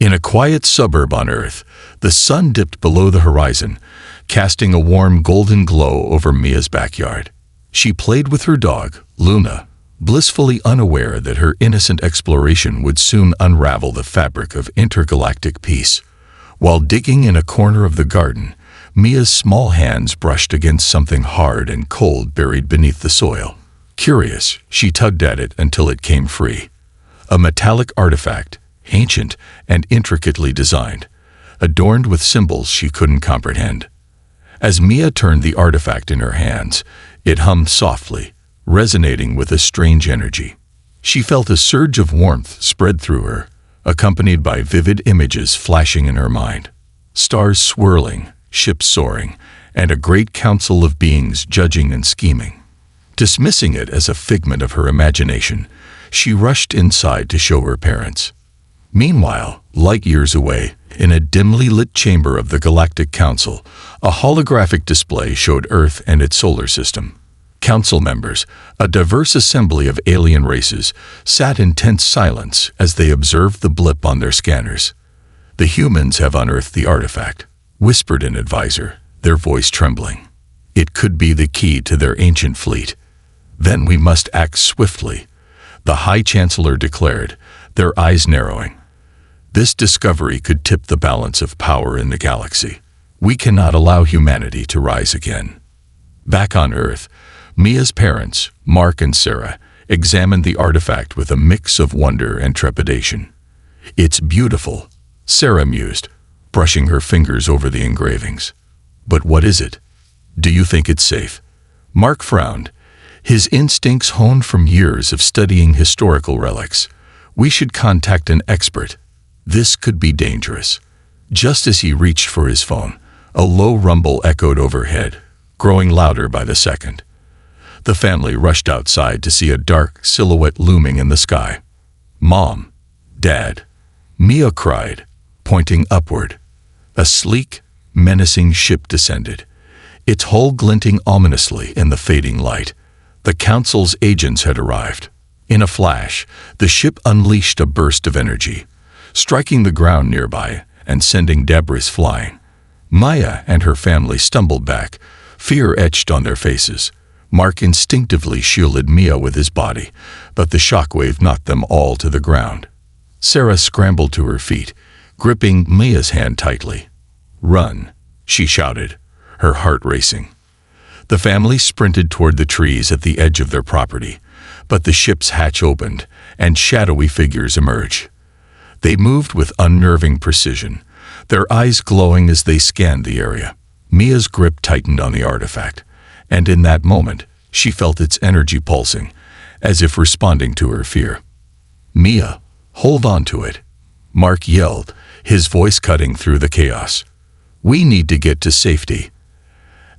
In a quiet suburb on Earth, the sun dipped below the horizon, casting a warm golden glow over Mia's backyard. She played with her dog, Luna, blissfully unaware that her innocent exploration would soon unravel the fabric of intergalactic peace. While digging in a corner of the garden, Mia's small hands brushed against something hard and cold buried beneath the soil. Curious, she tugged at it until it came free. A metallic artifact, ancient and intricately designed, adorned with symbols she couldn't comprehend. As Mia turned the artifact in her hands, it hummed softly, resonating with a strange energy. She felt a surge of warmth spread through her, accompanied by vivid images flashing in her mind. Stars swirling, ships soaring, and a great council of beings judging and scheming. Dismissing it as a figment of her imagination, she rushed inside to show her parents. Meanwhile, light years away, in a dimly lit chamber of the Galactic Council, a holographic display showed Earth and its solar system. Council members, a diverse assembly of alien races, sat in tense silence as they observed the blip on their scanners. "The humans have unearthed the artifact," whispered an advisor, their voice trembling. "It could be the key to their ancient fleet. Then we must act swiftly," the High Chancellor declared, their eyes narrowing. "This discovery could tip the balance of power in the galaxy. We cannot allow humanity to rise again." Back on Earth, Mia's parents, Mark and Sarah, examined the artifact with a mix of wonder and trepidation. "It's beautiful," Sarah mused, brushing her fingers over the engravings. "But what is it? Do you think it's safe?" Mark frowned, his instincts honed from years of studying historical relics. "We should contact an expert. This could be dangerous." Just as he reached for his phone, a low rumble echoed overhead, growing louder by the second. The family rushed outside to see a dark silhouette looming in the sky. "Mom, Dad," Mia cried, pointing upward. A sleek, menacing ship descended, its hull glinting ominously in the fading light. The Council's agents had arrived. In a flash, the ship unleashed a burst of energy, striking the ground nearby and sending debris flying. Maya and her family stumbled back, fear etched on their faces. Mark instinctively shielded Mia with his body, but the shockwave knocked them all to the ground. Sarah scrambled to her feet, gripping Mia's hand tightly. "Run," she shouted, her heart racing. The family sprinted toward the trees at the edge of their property, but the ship's hatch opened, and shadowy figures emerged. They moved with unnerving precision, their eyes glowing as they scanned the area. Mia's grip tightened on the artifact, and in that moment, she felt its energy pulsing, as if responding to her fear. "Mia, hold on to it," Mark yelled, his voice cutting through the chaos. "We need to get to safety."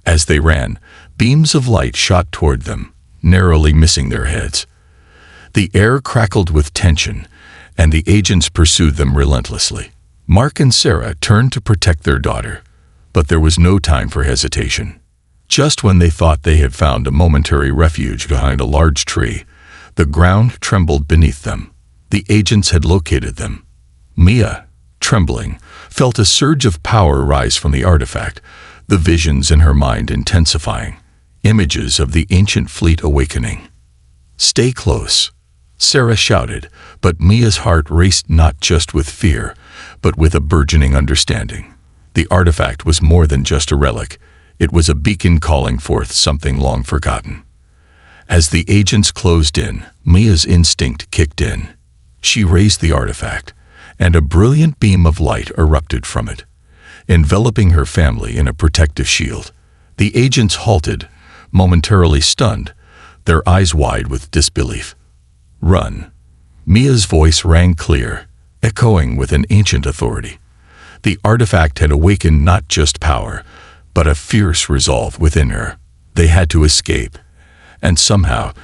As they ran, beams of light shot toward them, narrowly missing their heads. The air crackled with tension, and the agents pursued them relentlessly. Mark and Sarah turned to protect their daughter, but there was no time for hesitation. Just when they thought they had found a momentary refuge behind a large tree, the ground trembled beneath them. The agents had located them. Mia, trembling, felt a surge of power rise from the artifact, the visions in her mind intensifying, images of the ancient fleet awakening. "Stay close," Sarah shouted, but Mia's heart raced not just with fear, but with a burgeoning understanding. The artifact was more than just a relic. It was a beacon calling forth something long forgotten. As the agents closed in, Mia's instinct kicked in. She raised the artifact, and a brilliant beam of light erupted from it, enveloping her family in a protective shield. The agents halted, momentarily stunned, their eyes wide with disbelief. "Run." Mia's voice rang clear, echoing with an ancient authority. The artifact had awakened not just power, but a fierce resolve within her. They had to escape, and somehow,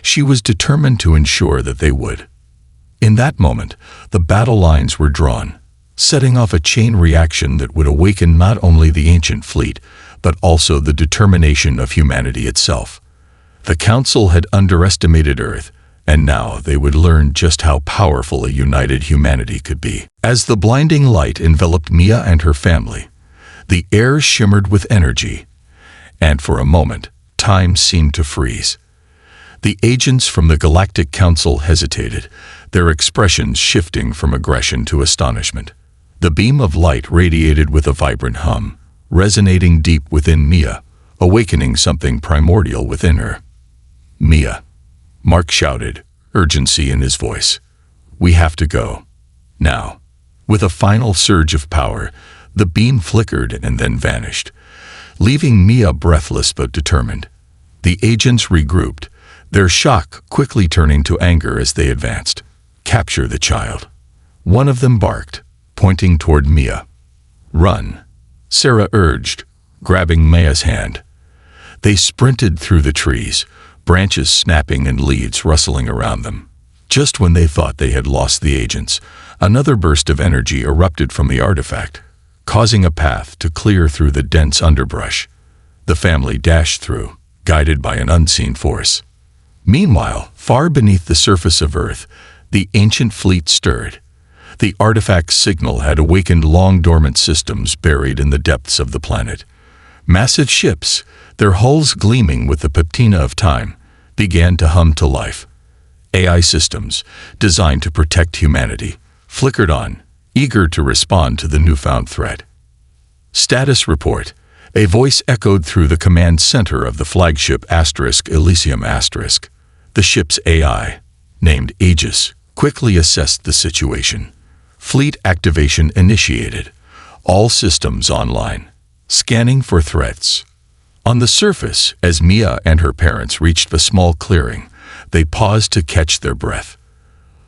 she was determined to ensure that they would. In that moment, the battle lines were drawn, setting off a chain reaction that would awaken not only the ancient fleet, but also the determination of humanity itself. The Council had underestimated Earth, And now they would learn just how powerful a united humanity could be. As the blinding light enveloped Mia and her family, the air shimmered with energy, and for a moment, time seemed to freeze. The agents from the Galactic Council hesitated, their expressions shifting from aggression to astonishment. The beam of light radiated with a vibrant hum, resonating deep within Mia, awakening something primordial within her. "Mia," Mark shouted, urgency in his voice. "We have to go. Now." With a final surge of power, the beam flickered and then vanished, leaving Mia breathless but determined. The agents regrouped, their shock quickly turning to anger as they advanced. "Capture the child," one of them barked, pointing toward Mia. "Run," Sarah urged, grabbing Mia's hand. They sprinted through the trees, branches snapping and leaves rustling around them. Just when they thought they had lost the agents, another burst of energy erupted from the artifact, causing a path to clear through the dense underbrush. The family dashed through, guided by an unseen force. Meanwhile, far beneath the surface of Earth, the ancient fleet stirred. The artifact's signal had awakened long-dormant systems buried in the depths of the planet. Massive ships, their hulls gleaming with the patina of time, began to hum to life. AI systems, designed to protect humanity, flickered on, eager to respond to the newfound threat. "Status report," a voice echoed through the command center of the flagship Elysium *. The ship's AI, named Aegis, quickly assessed the situation. Fleet activation initiated. All systems online. Scanning for threats. On the surface, as Mia and her parents reached a small clearing, they paused to catch their breath.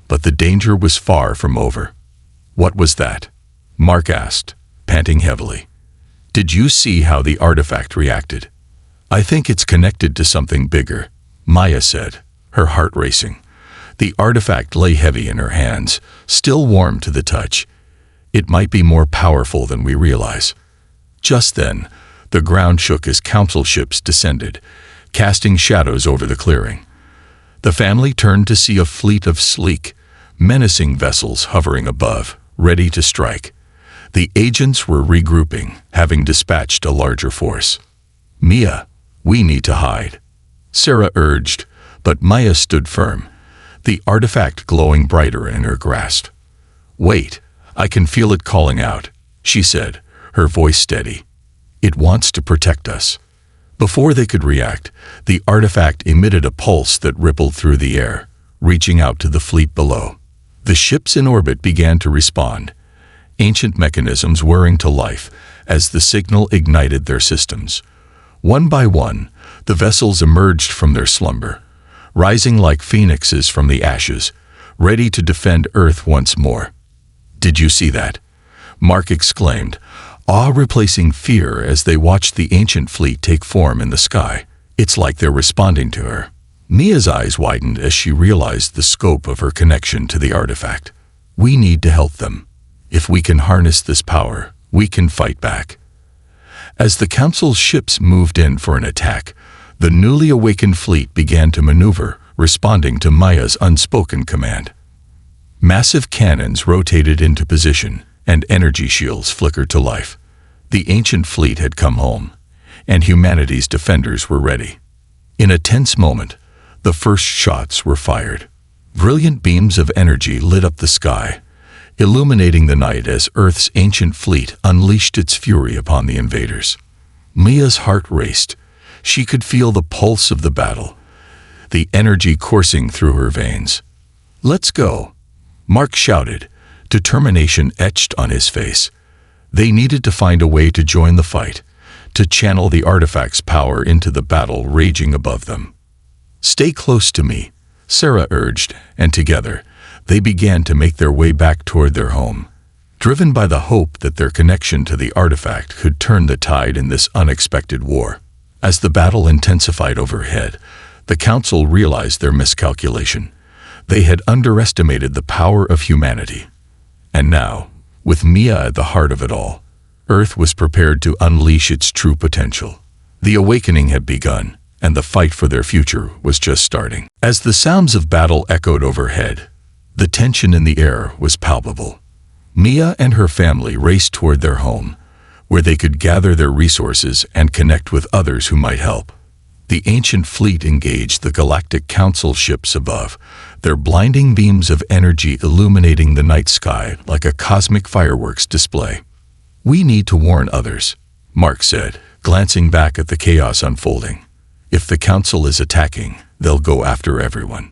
But the danger was far from over. "What was that?" Mark asked, panting heavily. "Did you see how the artifact reacted?" "I think it's connected to something bigger," Maya said, her heart racing. The artifact lay heavy in her hands, still warm to the touch. "It might be more powerful than we realize." Just then, the ground shook as council ships descended, casting shadows over the clearing. The family turned to see a fleet of sleek, menacing vessels hovering above, ready to strike. The agents were regrouping, having dispatched a larger force. "Mia, we need to hide," Sarah urged, but Maya stood firm, the artifact glowing brighter in her grasp. "Wait, I can feel it calling out," she said, her voice steady. "It wants to protect us." Before they could react, the artifact emitted a pulse that rippled through the air, reaching out to the fleet below. The ships in orbit began to respond, ancient mechanisms whirring to life as the signal ignited their systems. One by one, the vessels emerged from their slumber, rising like phoenixes from the ashes, ready to defend Earth once more. "Did you see that?" Mark exclaimed, awe replacing fear as they watched the ancient fleet take form in the sky. "It's like they're responding to her." Mia's eyes widened as she realized the scope of her connection to the artifact. "We need to help them. If we can harness this power, we can fight back." As the Council's ships moved in for an attack, the newly awakened fleet began to maneuver, responding to Maya's unspoken command. Massive cannons rotated into position, and energy shields flickered to life. The ancient fleet had come home, and humanity's defenders were ready. In a tense moment, the first shots were fired. Brilliant beams of energy lit up the sky, illuminating the night as Earth's ancient fleet unleashed its fury upon the invaders. Mia's heart raced. She could feel the pulse of the battle, the energy coursing through her veins. "Let's go," Mark shouted, determination etched on his face. They needed to find a way to join the fight, to channel the artifact's power into the battle raging above them. "Stay close to me," Sarah urged, and together, they began to make their way back toward their home, driven by the hope that their connection to the artifact could turn the tide in this unexpected war. As the battle intensified overhead, the Council realized their miscalculation. They had underestimated the power of humanity. And now, with Mia at the heart of it all, Earth was prepared to unleash its true potential. The awakening had begun, and the fight for their future was just starting. As the sounds of battle echoed overhead, the tension in the air was palpable. Mia and her family raced toward their home, where they could gather their resources and connect with others who might help. The ancient fleet engaged the Galactic Council ships above, their blinding beams of energy illuminating the night sky like a cosmic fireworks display. "We need to warn others," Mark said, glancing back at the chaos unfolding. "If the Council is attacking, they'll go after everyone."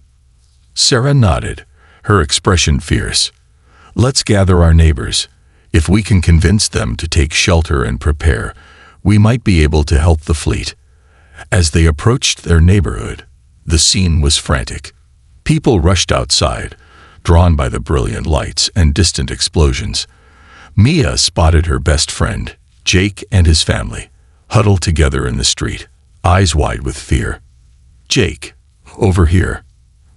Sarah nodded, her expression fierce. "Let's gather our neighbors. If we can convince them to take shelter and prepare, we might be able to help the fleet." As they approached their neighborhood, the scene was frantic. People rushed outside, drawn by the brilliant lights and distant explosions. Mia spotted her best friend, Jake, and his family, huddled together in the street, eyes wide with fear. "Jake, over here,"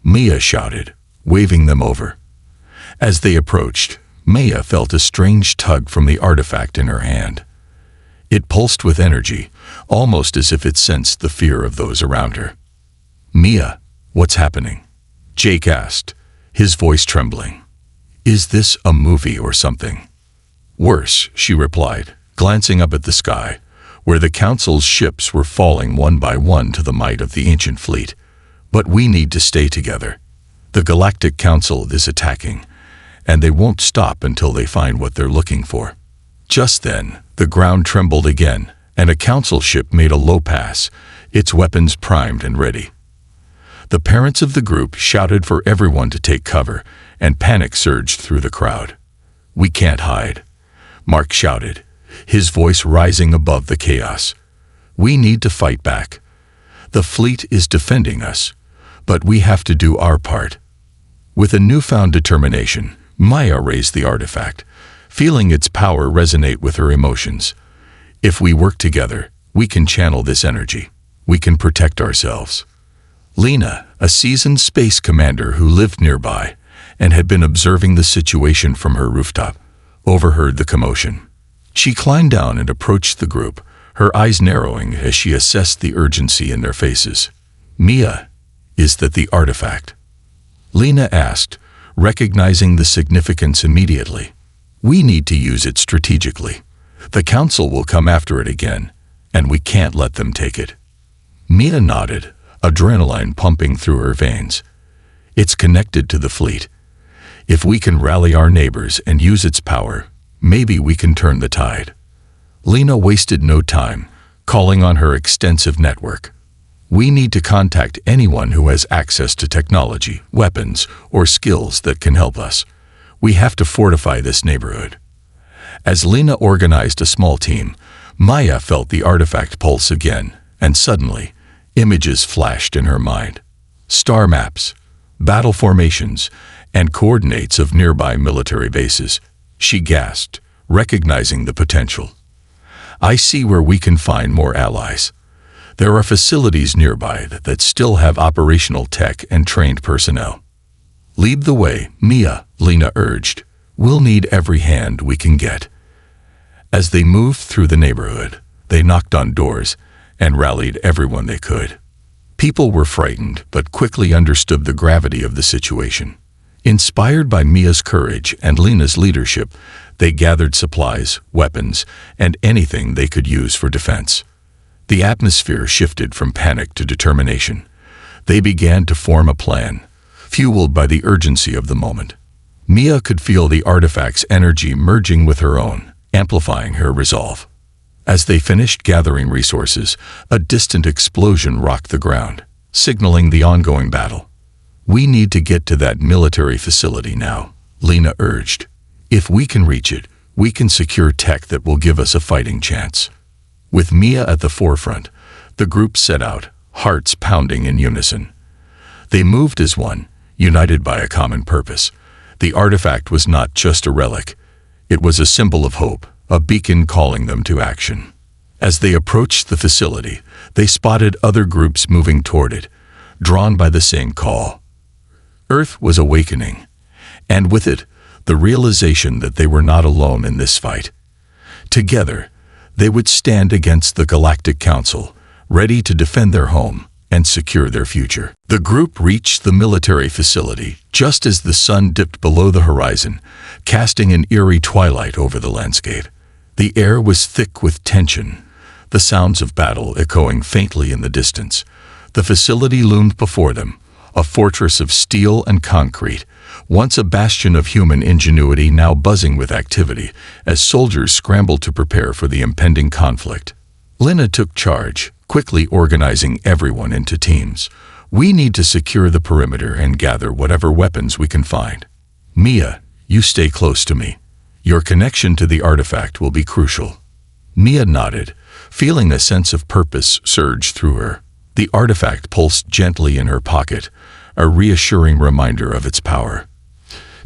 Mia shouted, waving them over. As they approached, Mia felt a strange tug from the artifact in her hand. It pulsed with energy, almost as if it sensed the fear of those around her. "Mia, what's happening?" Jake asked, his voice trembling. "Is this a movie or something?" "Worse," she replied, glancing up at the sky, where the Council's ships were falling one by one to the might of the ancient fleet. "But we need to stay together. The Galactic Council is attacking, and they won't stop until they find what they're looking for." Just then, the ground trembled again, and a Council ship made a low pass, its weapons primed and ready. The parents of the group shouted for everyone to take cover, and panic surged through the crowd. "We can't hide," Mark shouted, his voice rising above the chaos. "We need to fight back. The fleet is defending us, but we have to do our part." With a newfound determination, Maya raised the artifact, feeling its power resonate with her emotions. "If we work together, we can channel this energy. We can protect ourselves." Lena, a seasoned space commander who lived nearby and had been observing the situation from her rooftop, overheard the commotion. She climbed down and approached the group, her eyes narrowing as she assessed the urgency in their faces. "Mia, is that the artifact?" Lena asked, recognizing the significance immediately. "We need to use it strategically. The Council will come after it again, and we can't let them take it." Mia nodded, adrenaline pumping through her veins. "It's connected to the fleet. If we can rally our neighbors and use its power, maybe we can turn the tide." Lena wasted no time, calling on her extensive network. "We need to contact anyone who has access to technology, weapons, or skills that can help us. We have to fortify this neighborhood." As Lena organized a small team, Maya felt the artifact pulse again, and suddenly, images flashed in her mind. Star maps, battle formations, and coordinates of nearby military bases. She gasped, recognizing the potential. "I see where we can find more allies. There are facilities nearby that still have operational tech and trained personnel." "Lead the way, Mia," Lena urged. "We'll need every hand we can get." As they moved through the neighborhood, they knocked on doors and rallied everyone they could. People were frightened but quickly understood the gravity of the situation. Inspired by Mia's courage and Lena's leadership, they gathered supplies, weapons, and anything they could use for defense. The atmosphere shifted from panic to determination. They began to form a plan, fueled by the urgency of the moment. Mia could feel the artifact's energy merging with her own, amplifying her resolve. As they finished gathering resources, a distant explosion rocked the ground, signaling the ongoing battle. "We need to get to that military facility now," Lena urged. "If we can reach it, we can secure tech that will give us a fighting chance." With Mia at the forefront, the group set out, hearts pounding in unison. They moved as one, united by a common purpose. The artifact was not just a relic. It was a symbol of hope, a beacon calling them to action. As they approached the facility, they spotted other groups moving toward it, drawn by the same call. Earth was awakening, and with it, the realization that they were not alone in this fight. Together, they would stand against the Galactic Council, ready to defend their home and secure their future. The group reached the military facility just as the sun dipped below the horizon, casting an eerie twilight over the landscape. The air was thick with tension, the sounds of battle echoing faintly in the distance. The facility loomed before them, a fortress of steel and concrete, once a bastion of human ingenuity, now buzzing with activity as soldiers scrambled to prepare for the impending conflict. Lina took charge, quickly organizing everyone into teams. We need to secure the perimeter and gather whatever weapons we can find. Mia, you stay close to me. Your connection to the artifact will be crucial. Mia nodded, feeling a sense of purpose surge through her. The artifact pulsed gently in her pocket, a reassuring reminder of its power.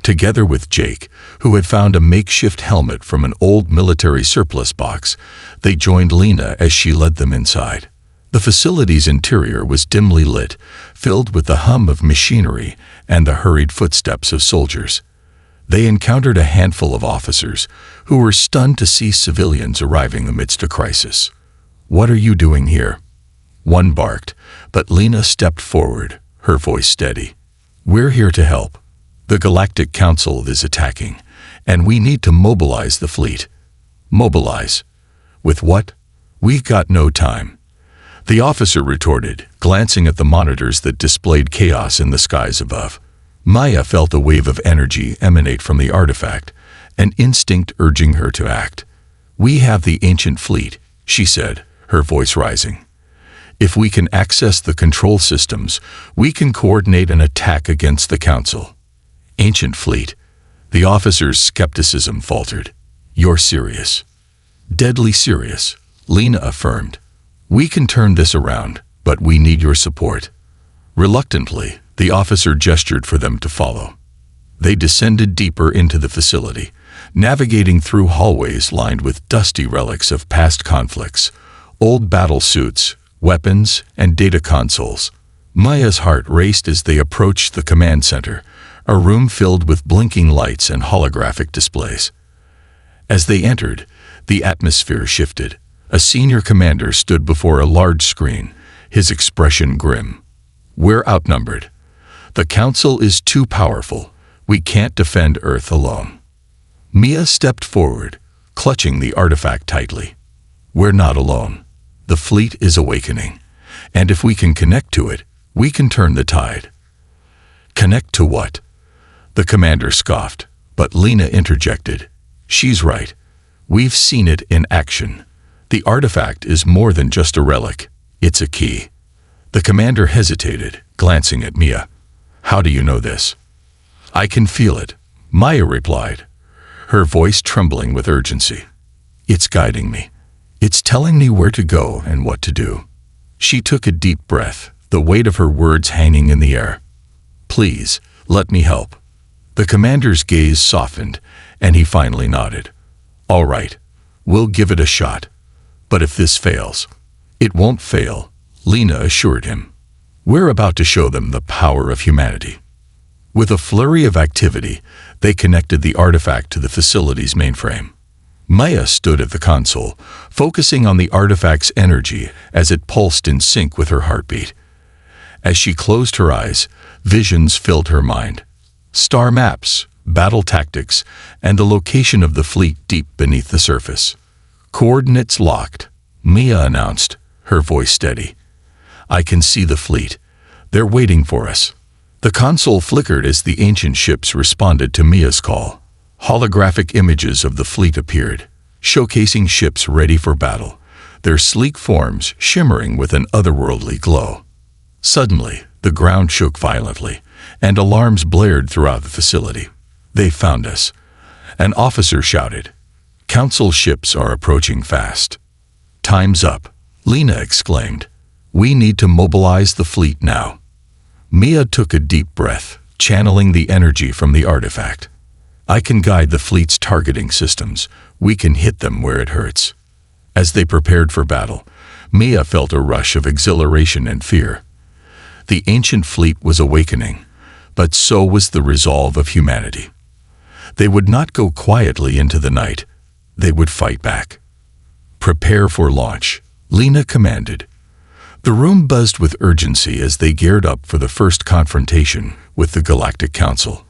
Together with Jake, who had found a makeshift helmet from an old military surplus box, they joined Lina as she led them inside. The facility's interior was dimly lit, filled with the hum of machinery and the hurried footsteps of soldiers. They encountered a handful of officers who were stunned to see civilians arriving amidst a crisis. "What are you doing here?" one barked, but Lina stepped forward, her voice steady. "We're here to help. The Galactic Council is attacking, and we need to mobilize the fleet." "Mobilize? With what? We've got no time," the officer retorted, glancing at the monitors that displayed chaos in the skies above. Maya felt a wave of energy emanate from the artifact, an instinct urging her to act. "We have the ancient fleet," she said, her voice rising. "If we can access the control systems, we can coordinate an attack against the Council." "Ancient fleet?" The officer's skepticism faltered. "You're serious?" "Deadly serious," Lina affirmed. "We can turn this around, but we need your support." Reluctantly, the officer gestured for them to follow. They descended deeper into the facility, navigating through hallways lined with dusty relics of past conflicts, old battle suits, weapons, and data consoles. Maya's heart raced as they approached the command center, a room filled with blinking lights and holographic displays. As they entered, the atmosphere shifted. A senior commander stood before a large screen, his expression grim. "We're outnumbered. The Council is too powerful. We can't defend Earth alone." Mia stepped forward, clutching the artifact tightly. "We're not alone. The fleet is awakening, and if we can connect to it, we can turn the tide." "Connect to what?" The commander scoffed, but Lina interjected. "She's right. We've seen it in action. The artifact is more than just a relic. It's a key." The commander hesitated, glancing at Mia. "How do you know this?" "I can feel it," Maya replied, her voice trembling with urgency. "It's guiding me. It's telling me where to go and what to do." She took a deep breath, the weight of her words hanging in the air. "Please, let me help." The commander's gaze softened, and he finally nodded. "All right, we'll give it a shot. But if this fails..." "It won't fail," Lina assured him. "We're about to show them the power of humanity." With a flurry of activity, they connected the artifact to the facility's mainframe. Maya stood at the console, focusing on the artifact's energy as it pulsed in sync with her heartbeat. As she closed her eyes, visions filled her mind. Star maps, battle tactics, and the location of the fleet deep beneath the surface. "Coordinates locked," Mia announced, her voice steady. "I can see the fleet. They're waiting for us." The console flickered as the ancient ships responded to Mia's call. Holographic images of the fleet appeared, showcasing ships ready for battle, their sleek forms shimmering with an otherworldly glow. Suddenly, the ground shook violently, and alarms blared throughout the facility. "They found us," an officer shouted. "Council ships are approaching fast." "Time's up," Lina exclaimed. "We need to mobilize the fleet now." Mia took a deep breath, channeling the energy from the artifact. "I can guide the fleet's targeting systems. We can hit them where it hurts." As they prepared for battle, Mia felt a rush of exhilaration and fear. The ancient fleet was awakening, but so was the resolve of humanity. They would not go quietly into the night. They would fight back. "Prepare for launch," Lina commanded. The room buzzed with urgency as they geared up for the first confrontation with the Galactic Council.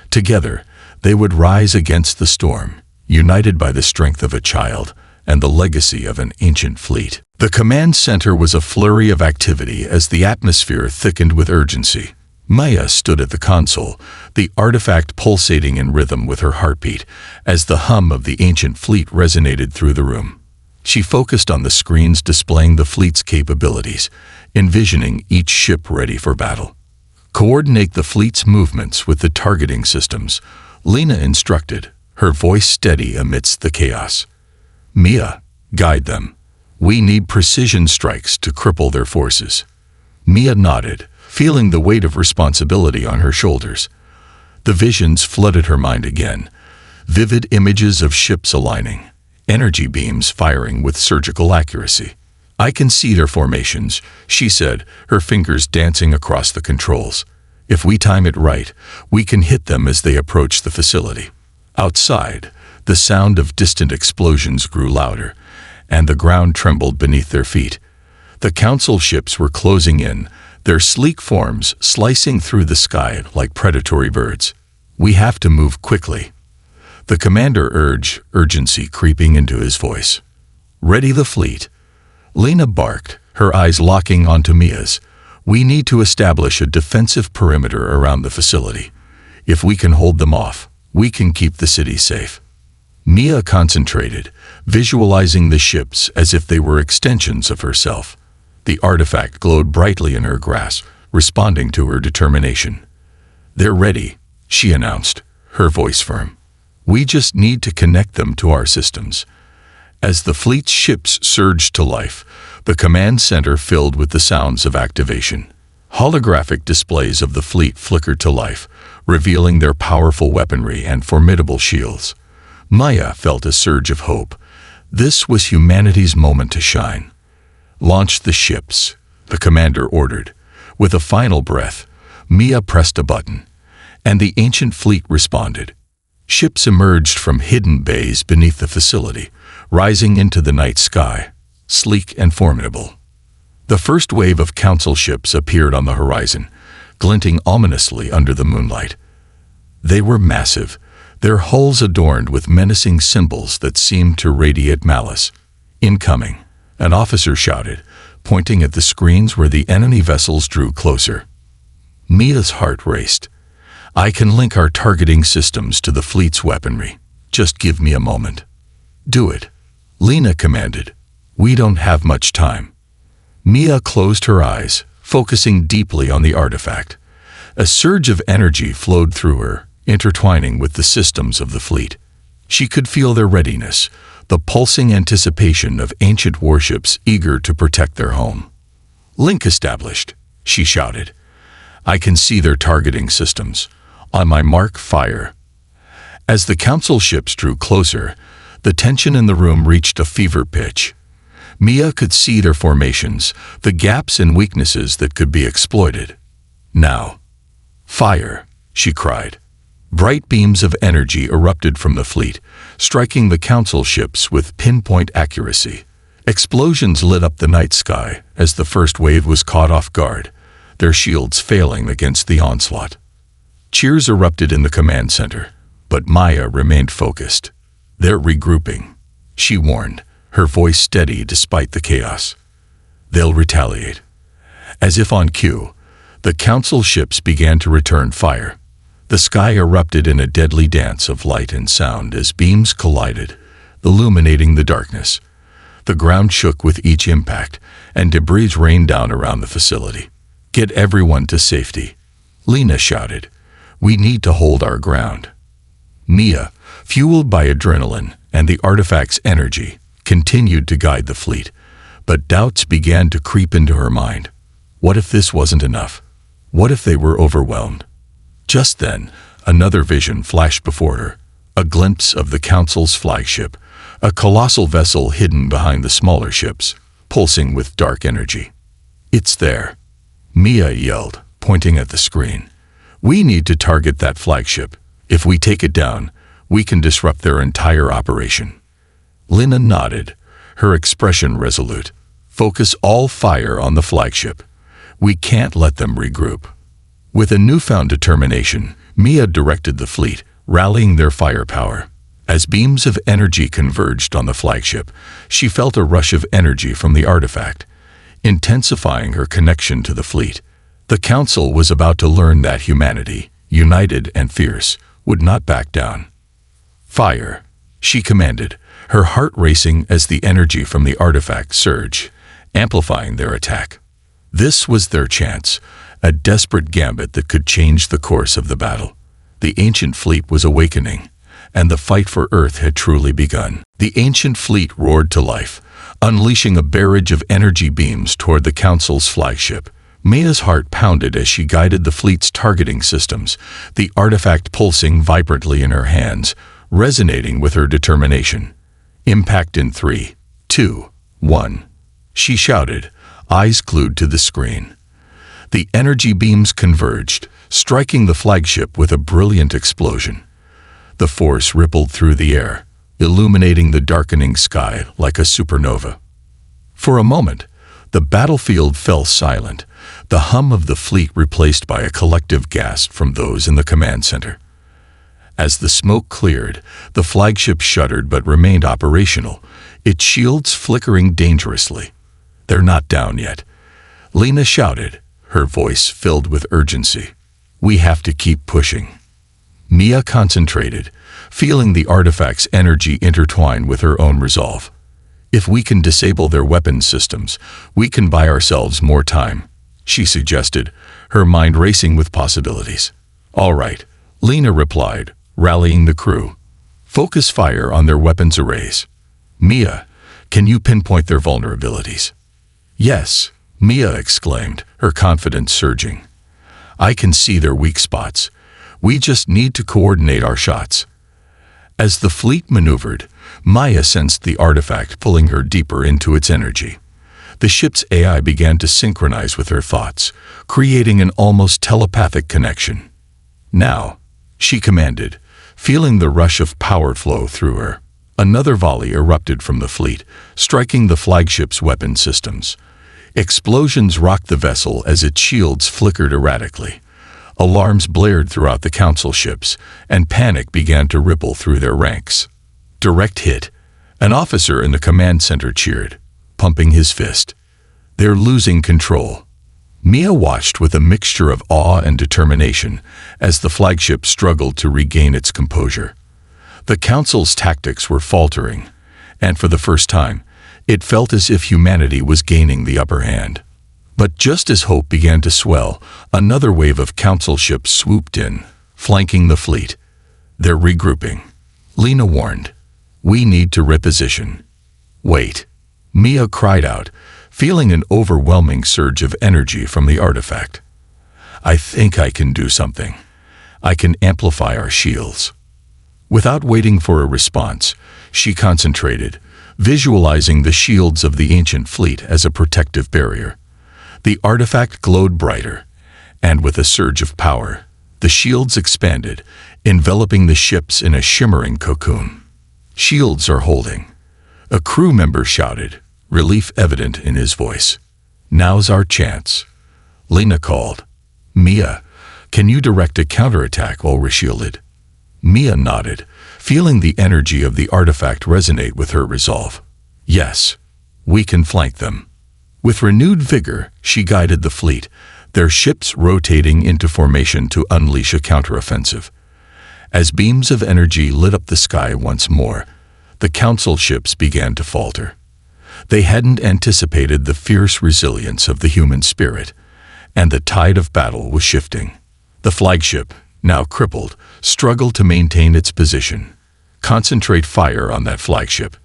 Together, they would rise against the storm, united by the strength of a child and the legacy of an ancient fleet. The command center was a flurry of activity as the atmosphere thickened with urgency. Maya stood at the console, the artifact pulsating in rhythm with her heartbeat as the hum of the ancient fleet resonated through the room. She focused on the screens displaying the fleet's capabilities, envisioning each ship ready for battle. Coordinate the fleet's movements with the targeting systems, Lena instructed, her voice steady amidst the chaos. Mia, guide them. We need precision strikes to cripple their forces. Mia nodded, feeling the weight of responsibility on her shoulders. The visions flooded her mind again, vivid images of ships aligning, energy beams firing with surgical accuracy. I can see their formations, she said, her fingers dancing across the controls. If we time it right, we can hit them as they approach the facility. Outside, the sound of distant explosions grew louder, and the ground trembled beneath their feet. The council ships were closing in, their sleek forms slicing through the sky like predatory birds. We have to move quickly. The commander urged, urgency creeping into his voice. Ready the fleet. Lena barked, her eyes locking onto Mia's. We need to establish a defensive perimeter around the facility. If we can hold them off, we can keep the city safe. Mia concentrated, visualizing the ships as if they were extensions of herself. The artifact glowed brightly in her grasp, responding to her determination. They're ready, she announced, her voice firm. We just need to connect them to our systems. As the fleet's ships surged to life, the command center filled with the sounds of activation. Holographic displays of the fleet flickered to life, revealing their powerful weaponry and formidable shields. Maya felt a surge of hope. This was humanity's moment to shine. Launch the ships, the commander ordered. With a final breath, Mia pressed a button, and the ancient fleet responded. Ships emerged from hidden bays beneath the facility, rising into the night sky, sleek and formidable. The first wave of council ships appeared on the horizon, glinting ominously under the moonlight. They were massive, their hulls adorned with menacing symbols that seemed to radiate malice. Incoming, an officer shouted, pointing at the screens where the enemy vessels drew closer. Mia's heart raced. I can link our targeting systems to the fleet's weaponry. Just give me a moment. Do it, Lena commanded. We don't have much time. Mia closed her eyes, focusing deeply on the artifact. A surge of energy flowed through her, intertwining with the systems of the fleet. She could feel their readiness, the pulsing anticipation of ancient warships eager to protect their home. Link established, she shouted. I can see their targeting systems. On my mark, fire. As the council ships drew closer, the tension in the room reached a fever pitch. Mia could see their formations, the gaps and weaknesses that could be exploited. Now, fire, she cried. Bright beams of energy erupted from the fleet, striking the council ships with pinpoint accuracy. Explosions lit up the night sky as the first wave was caught off guard, their shields failing against the onslaught. Cheers erupted in the command center, but Maya remained focused. They're regrouping, she warned, her voice steady despite the chaos. They'll retaliate. As if on cue, the council ships began to return fire. The sky erupted in a deadly dance of light and sound as beams collided, illuminating the darkness. The ground shook with each impact, and debris rained down around the facility. Get everyone to safety, Lena shouted. We need to hold our ground. Mia, fueled by adrenaline and the artifact's energy, continued to guide the fleet, but doubts began to creep into her mind. What if this wasn't enough? What if they were overwhelmed? Just then, another vision flashed before her, a glimpse of the Council's flagship, a colossal vessel hidden behind the smaller ships, pulsing with dark energy. It's there, Mia yelled, pointing at the screen. We need to target that flagship. If we take it down, we can disrupt their entire operation. Lena nodded, her expression resolute. Focus all fire on the flagship. We can't let them regroup. With a newfound determination, Mia directed the fleet, rallying their firepower. As beams of energy converged on the flagship, she felt a rush of energy from the artifact, intensifying her connection to the fleet. The Council was about to learn that humanity, united and fierce, would not back down. "Fire," she commanded, her heart racing as the energy from the artifact surged, amplifying their attack. This was their chance, a desperate gambit that could change the course of the battle. The ancient fleet was awakening, and the fight for Earth had truly begun. The ancient fleet roared to life, unleashing a barrage of energy beams toward the Council's flagship. Mia's heart pounded as she guided the fleet's targeting systems, the artifact pulsing vibrantly in her hands, resonating with her determination. "Impact in 3, 2, 1. She shouted, eyes glued to the screen. The energy beams converged, striking the flagship with a brilliant explosion. The force rippled through the air, illuminating the darkening sky like a supernova. For a moment, the battlefield fell silent, the hum of the fleet replaced by a collective gasp from those in the command center. As the smoke cleared, the flagship shuddered but remained operational, its shields flickering dangerously. "They're not down yet," Lena shouted, her voice filled with urgency. "We have to keep pushing." Mia concentrated, feeling the artifact's energy intertwine with her own resolve. "If we can disable their weapons systems, we can buy ourselves more time," she suggested, her mind racing with possibilities. "All right," Lena replied, rallying the crew. "Focus fire on their weapons arrays. Mia, can you pinpoint their vulnerabilities?" "Yes," Mia exclaimed, her confidence surging. "I can see their weak spots. We just need to coordinate our shots." As the fleet maneuvered, Maya sensed the artifact pulling her deeper into its energy. The ship's AI began to synchronize with her thoughts, creating an almost telepathic connection. "Now," she commanded, feeling the rush of power flow through her. Another volley erupted from the fleet, striking the flagship's weapon systems. Explosions rocked the vessel as its shields flickered erratically. Alarms blared throughout the Council ships, and panic began to ripple through their ranks. "Direct hit," an officer in the command center cheered, pumping his fist. "They're losing control." Mia watched with a mixture of awe and determination as the flagship struggled to regain its composure. The Council's tactics were faltering, and for the first time, it felt as if humanity was gaining the upper hand. But just as hope began to swell, another wave of Council ships swooped in, flanking the fleet. "They're regrouping," Lena warned. "We need to reposition." "Wait," Mia cried out, feeling an overwhelming surge of energy from the artifact. "I think I can do something. I can amplify our shields." Without waiting for a response, she concentrated, visualizing the shields of the ancient fleet as a protective barrier. The artifact glowed brighter, and with a surge of power, the shields expanded, enveloping the ships in a shimmering cocoon. "Shields are holding," a crew member shouted, relief evident in his voice. "Now's our chance," Lena called. "Mia, can you direct a counterattack while we're shielded?" Mia nodded, feeling the energy of the artifact resonate with her resolve. "Yes, we can flank them." With renewed vigor, she guided the fleet, their ships rotating into formation to unleash a counteroffensive. As beams of energy lit up the sky once more, the Council ships began to falter. They hadn't anticipated the fierce resilience of the human spirit, and the tide of battle was shifting. The flagship, now crippled, struggled to maintain its position. "Concentrate fire on that flagship,"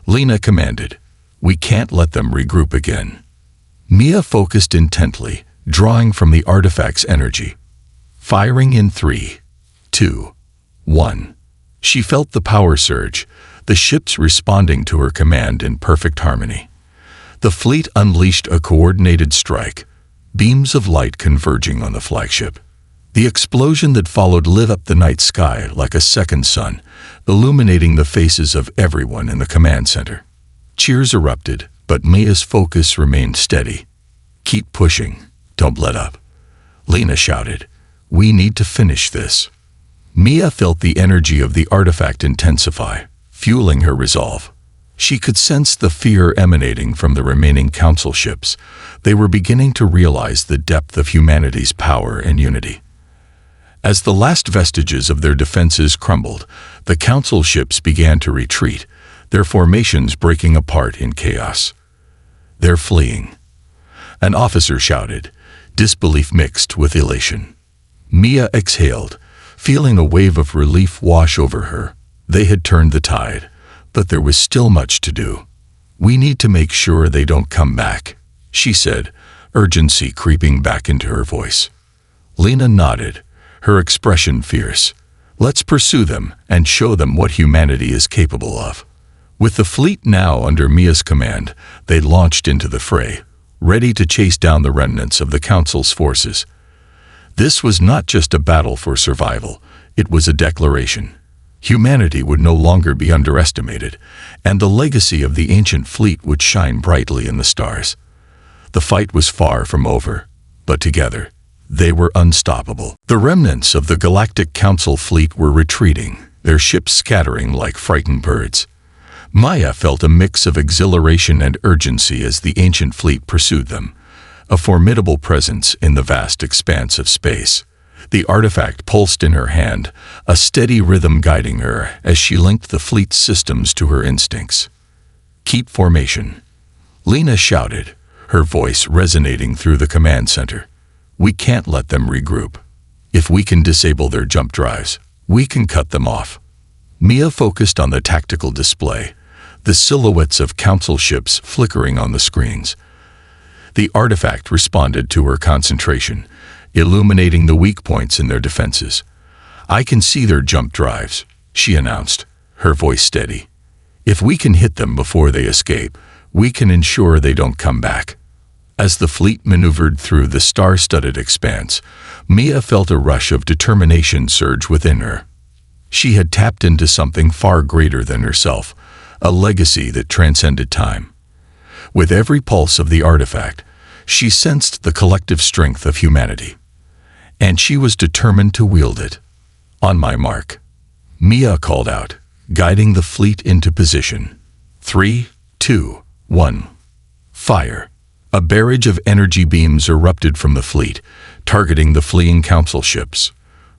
Lena commanded. "We can't let them regroup again." Mia focused intently, drawing from the artifact's energy. Firing in 3, 2, 1. She felt the power surge, the ships responding to her command in perfect harmony. The fleet unleashed a coordinated strike, beams of light converging on the flagship. The explosion that followed lit up the night sky like a second sun, illuminating the faces of everyone in the command center. Cheers erupted, But Mia's focus remained steady. "Keep pushing. Don't let up," Lena shouted. "We need to finish this." Mia felt the energy of the artifact intensify, fueling her resolve. She could sense the fear emanating from the remaining council ships. They were beginning to realize the depth of humanity's power and unity. As the last vestiges of their defenses crumbled, the council ships began to retreat, their formations breaking apart in chaos. "They're fleeing," an officer shouted, disbelief mixed with elation. Mia exhaled, feeling a wave of relief wash over her. They had turned the tide, but there was still much to do. "We need to make sure they don't come back," she said, urgency creeping back into her voice. Lena nodded, her expression fierce. "Let's pursue them and show them what humanity is capable of." With the fleet now under Mia's command, they launched into the fray, ready to chase down the remnants of the Council's forces. This was not just a battle for survival, it was a declaration. Humanity would no longer be underestimated, and the legacy of the ancient fleet would shine brightly in the stars. The fight was far from over, but together, they were unstoppable. The remnants of the Galactic Council fleet were retreating, their ships scattering like frightened birds. Maya felt a mix of exhilaration and urgency as the ancient fleet pursued them, a formidable presence in the vast expanse of space. The artifact pulsed in her hand, a steady rhythm guiding her as she linked the fleet's systems to her instincts. "Keep formation," Lena shouted, her voice resonating through the command center. "We can't let them regroup. If we can disable their jump drives, we can cut them off." Mia focused on the tactical display, the silhouettes of council ships flickering on the screens. The artifact responded to her concentration, illuminating the weak points in their defenses. "I can see their jump drives," she announced, her voice steady. "If we can hit them before they escape, we can ensure they don't come back." As the fleet maneuvered through the star-studded expanse, Mia felt a rush of determination surge within her. She had tapped into something far greater than herself, a legacy that transcended time. With every pulse of the artifact, she sensed the collective strength of humanity, and she was determined to wield it. "On my mark," Mia called out, guiding the fleet into position. 3, 2, 1. Fire. A barrage of energy beams erupted from the fleet, targeting the fleeing council ships.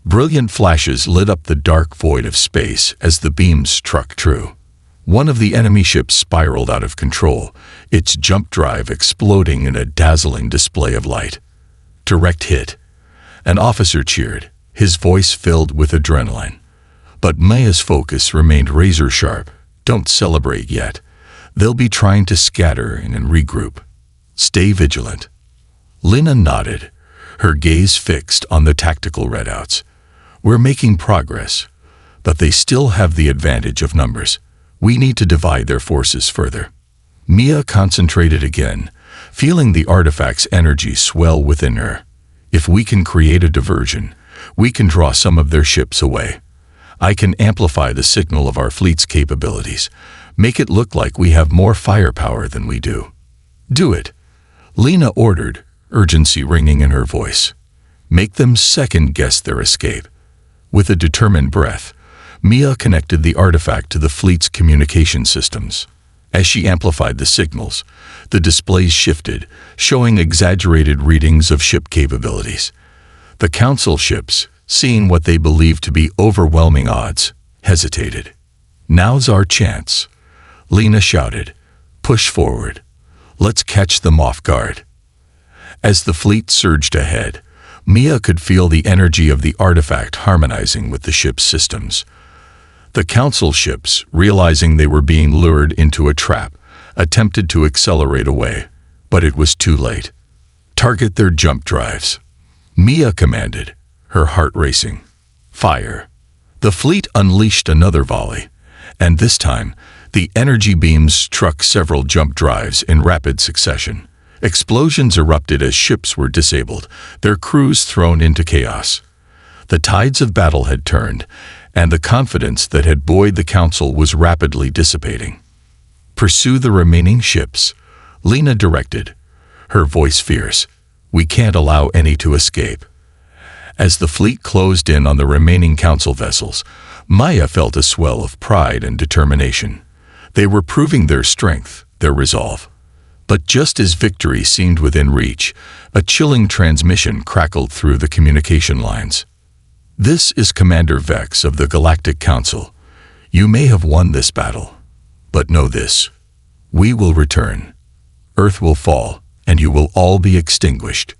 Brilliant flashes lit up the dark void of space as the beams struck true. One of the enemy ships spiraled out of control, its jump drive exploding in a dazzling display of light. "Direct hit," an officer cheered, his voice filled with adrenaline. But Mia's focus remained razor-sharp. "Don't celebrate yet. They'll be trying to scatter and regroup. Stay vigilant." Lena nodded, her gaze fixed on the tactical readouts. "We're making progress, but they still have the advantage of numbers. We need to divide their forces further." Mia concentrated again, feeling the artifact's energy swell within her. "If we can create a diversion, we can draw some of their ships away. I can amplify the signal of our fleet's capabilities, make it look like we have more firepower than we do." "Do it," Lena ordered, urgency ringing in her voice. "Make them second-guess their escape." With a determined breath, Mia connected the artifact to the fleet's communication systems. As she amplified the signals, the displays shifted, showing exaggerated readings of ship capabilities. The council ships, seeing what they believed to be overwhelming odds, hesitated. "Now's our chance," Lena shouted. "Push forward. Let's catch them off guard." As the fleet surged ahead, Mia could feel the energy of the artifact harmonizing with the ship's systems. The council ships, realizing they were being lured into a trap, attempted to accelerate away, but it was too late. "Target their jump drives," Mia commanded, her heart racing. "Fire." The fleet unleashed another volley, and this time, the energy beams struck several jump drives in rapid succession. Explosions erupted as ships were disabled, their crews thrown into chaos. The tides of battle had turned, and the confidence that had buoyed the council was rapidly dissipating. "Pursue the remaining ships," Lena directed, her voice fierce. We can't allow any to escape. As the fleet closed in on the remaining council vessels, Maya felt a swell of pride and determination. They were proving their strength, their resolve. But just as victory seemed within reach, a chilling transmission crackled through the communication lines. This is Commander Vex of the Galactic Council. You may have won this battle, but know this. We will return. Earth will fall, and you will all be extinguished.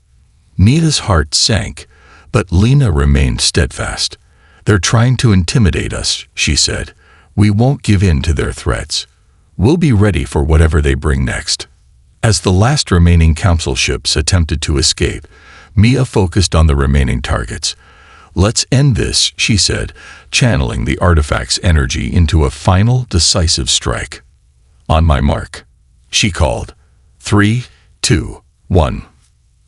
Mia's heart sank, but Lena remained steadfast. They're trying to intimidate us, she said. We won't give in to their threats. We'll be ready for whatever they bring next. As the last remaining council ships attempted to escape, Mia focused on the remaining targets. Let's end this, she said, channeling the artifact's energy into a final, decisive strike. On my mark, she called. 3, 2, 1.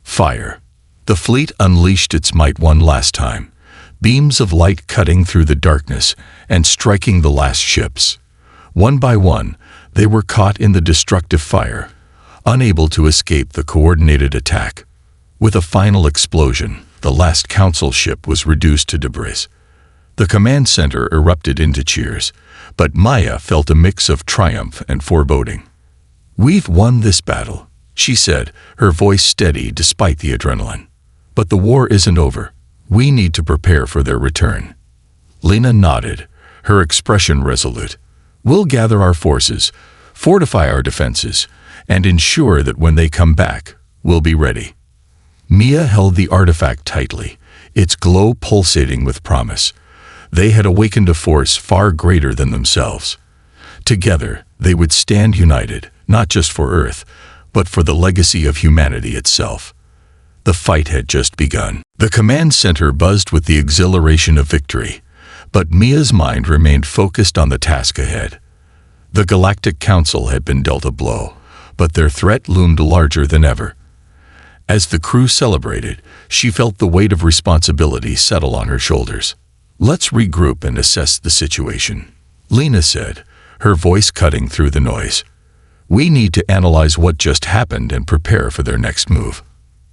Fire. The fleet unleashed its might one last time, beams of light cutting through the darkness and striking the last ships. One by one, they were caught in the destructive fire, unable to escape the coordinated attack. With a final explosion, the last council ship was reduced to debris. The command center erupted into cheers, but Maya felt a mix of triumph and foreboding. We've won this battle, she said, her voice steady despite the adrenaline. But the war isn't over. We need to prepare for their return. Lena nodded, her expression resolute. We'll gather our forces, fortify our defenses, and ensure that when they come back, we'll be ready. Mia held the artifact tightly, its glow pulsating with promise. They had awakened a force far greater than themselves. Together, they would stand united, not just for Earth, but for the legacy of humanity itself. The fight had just begun. The command center buzzed with the exhilaration of victory, but Mia's mind remained focused on the task ahead. The Galactic Council had been dealt a blow, but their threat loomed larger than ever. As the crew celebrated, she felt the weight of responsibility settle on her shoulders. Let's regroup and assess the situation, Lena said, her voice cutting through the noise. We need to analyze what just happened and prepare for their next move.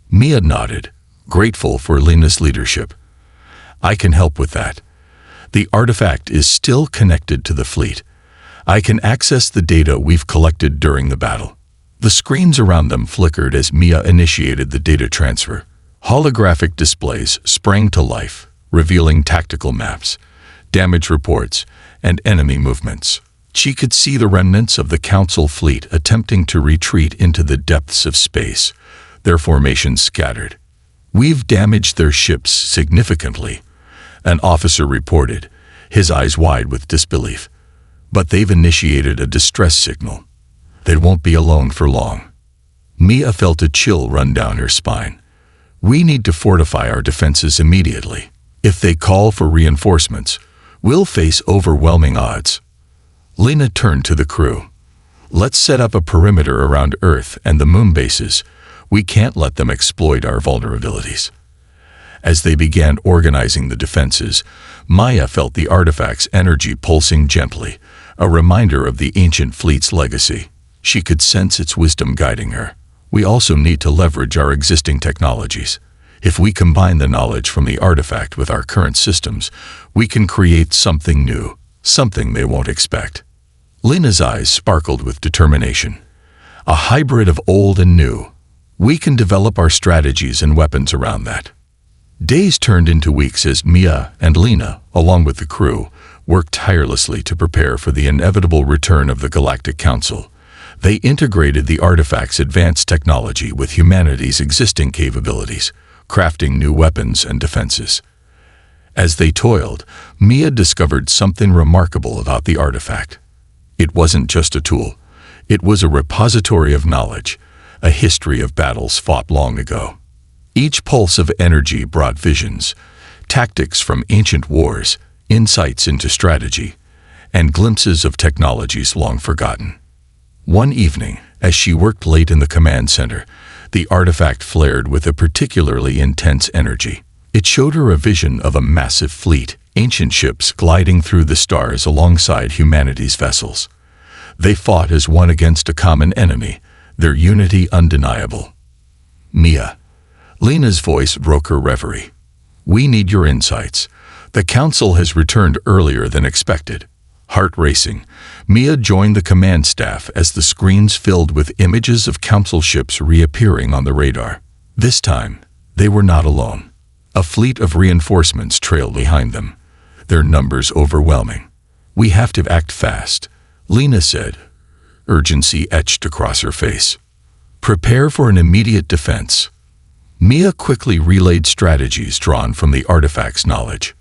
Mia nodded, grateful for Lena's leadership. I can help with that. The artifact is still connected to the fleet. I can access the data we've collected during the battle. The screens around them flickered as Mia initiated the data transfer. Holographic displays sprang to life, revealing tactical maps, damage reports, and enemy movements. She could see the remnants of the Council fleet attempting to retreat into the depths of space, their formations scattered. We've damaged their ships significantly, an officer reported, his eyes wide with disbelief. But they've initiated a distress signal. They won't be alone for long. Mia felt a chill run down her spine. We need to fortify our defenses immediately. If they call for reinforcements, we'll face overwhelming odds. Lena turned to the crew. Let's set up a perimeter around Earth and the moon bases. We can't let them exploit our vulnerabilities. As they began organizing the defenses, Maya felt the artifact's energy pulsing gently, a reminder of the ancient fleet's legacy. She could sense its wisdom guiding her. We also need to leverage our existing technologies. If we combine the knowledge from the artifact with our current systems, we can create something new, something they won't expect. Lena's eyes sparkled with determination. A hybrid of old and new. We can develop our strategies and weapons around that. Days turned into weeks as Mia and Lena, along with the crew, worked tirelessly to prepare for the inevitable return of the Galactic Council. They integrated the artifact's advanced technology with humanity's existing capabilities, crafting new weapons and defenses. As they toiled, Mia discovered something remarkable about the artifact. It wasn't just a tool. It was a repository of knowledge, a history of battles fought long ago. Each pulse of energy brought visions, tactics from ancient wars, insights into strategy, and glimpses of technologies long forgotten. One evening, as she worked late in the command center, the artifact flared with a particularly intense energy. It showed her a vision of a massive fleet, ancient ships gliding through the stars alongside humanity's vessels. They fought as one against a common enemy, their unity undeniable. Mia. Lena's voice broke her reverie. We need your insights. The council has returned earlier than expected. Heart racing, Mia joined the command staff as the screens filled with images of council ships reappearing on the radar. This time, they were not alone. A fleet of reinforcements trailed behind them, their numbers overwhelming. We have to act fast, Lena said, urgency etched across her face. Prepare for an immediate defense. Mia quickly relayed strategies drawn from the artifact's knowledge.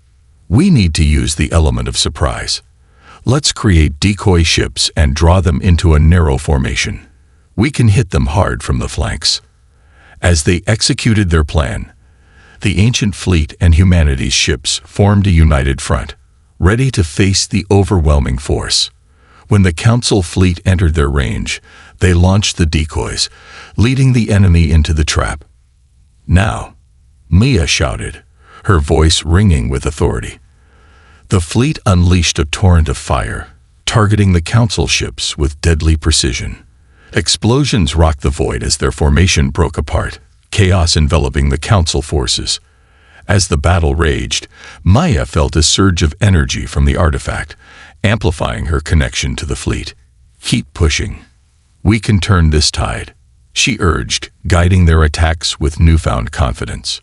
We need to use the element of surprise. Let's create decoy ships and draw them into a narrow formation. We can hit them hard from the flanks. As they executed their plan, the ancient fleet and humanity's ships formed a united front, ready to face the overwhelming force. When the council fleet entered their range, they launched the decoys, leading the enemy into the trap. Now, Mia shouted, her voice ringing with authority. The fleet unleashed a torrent of fire, targeting the council ships with deadly precision. Explosions rocked the void as their formation broke apart, chaos enveloping the council forces. As the battle raged, Maya felt a surge of energy from the artifact, amplifying her connection to the fleet. Keep pushing. We can turn this tide, she urged, guiding their attacks with newfound confidence.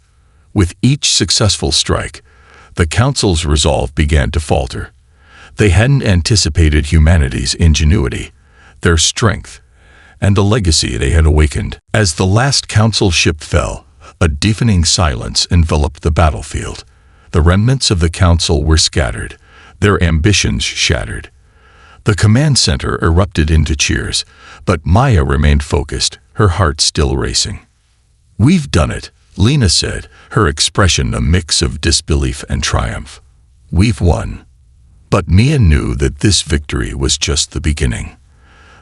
With each successful strike, the council's resolve began to falter. They hadn't anticipated humanity's ingenuity, their strength, and the legacy they had awakened. As the last council ship fell, a deafening silence enveloped the battlefield. The remnants of the council were scattered, their ambitions shattered. The command center erupted into cheers, but Maya remained focused, her heart still racing. We've done it, Lena said, her expression a mix of disbelief and triumph. We've won. But Mia knew that this victory was just the beginning.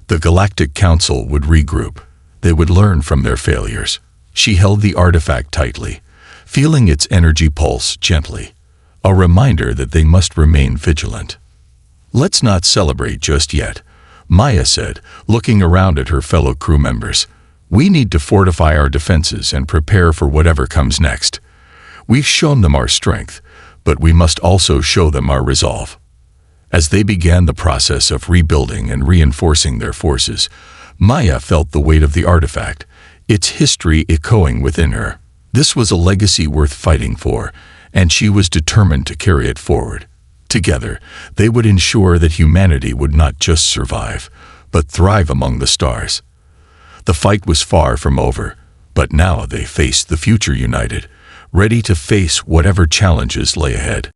The Galactic Council would regroup. They would learn from their failures. She held the artifact tightly, feeling its energy pulse gently, a reminder that they must remain vigilant. Let's not celebrate just yet, Maya said, looking around at her fellow crew members. We need to fortify our defenses and prepare for whatever comes next. We've shown them our strength, but we must also show them our resolve. As they began the process of rebuilding and reinforcing their forces, Maya felt the weight of the artifact, its history echoing within her. This was a legacy worth fighting for, and she was determined to carry it forward. Together, they would ensure that humanity would not just survive, but thrive among the stars. The fight was far from over, but now they faced the future united, ready to face whatever challenges lay ahead.